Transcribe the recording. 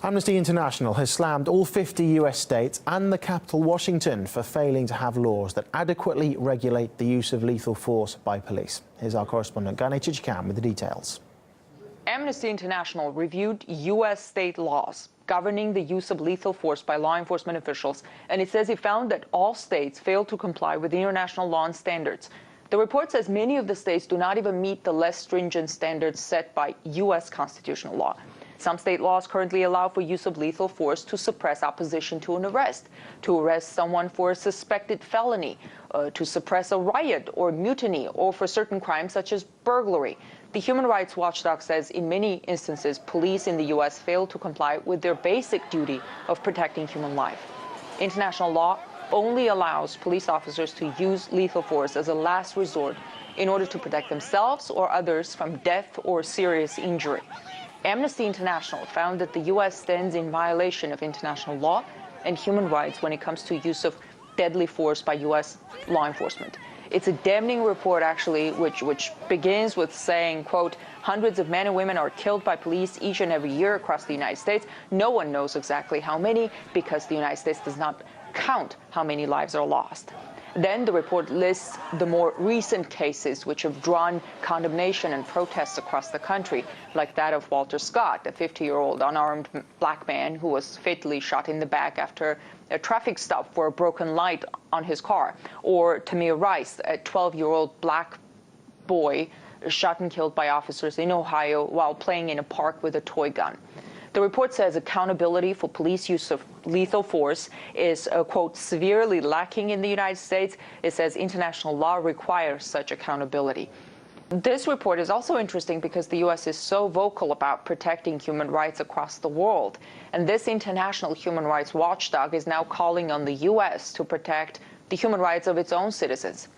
Amnesty International has slammed all 50 US states and the capital Washington for failing to have laws that adequately regulate the use of lethal force by police. Here's our correspondent Gane Chichikam with the details. Amnesty International reviewed US state laws governing the use of lethal force by law enforcement officials, and it says it found that all states failed to comply with international law and standards. The report says many of the states do not even meet the less stringent standards set by US constitutional law. Some state laws currently allow for use of lethal force to suppress opposition to an arrest, to arrest someone for a suspected felony, to suppress a riot or mutiny, or for certain crimes such as burglary. The Human Rights Watchdog says in many instances, police in the U.S. fail to comply with their basic duty of protecting human life. International law only allows police officers to use lethal force as a last resort in order to protect themselves or others from death or serious injury. Amnesty International found that the U.S. stands in violation of international law and human rights when it comes to use of deadly force by U.S. law enforcement. It's a damning report, actually, which begins with saying, quote, hundreds of men and women are killed by police each and every year across the United States. No one knows exactly how many because the United States does not count how many lives are lost. Then the report lists the more recent cases which have drawn condemnation and protests across the country, like that of Walter Scott, a 50-year-old unarmed black man who was fatally shot in the back after a traffic stop for a broken light on his car, or Tamir Rice, a 12-year-old black boy shot and killed by officers in Ohio while playing in a park with a toy gun. The report says accountability for police use of lethal force is, quote, severely lacking in the United States. It says international law requires such accountability. This report is also interesting because the U.S. is so vocal about protecting human rights across the world. And this international human rights watchdog is now calling on the U.S. to protect the human rights of its own citizens.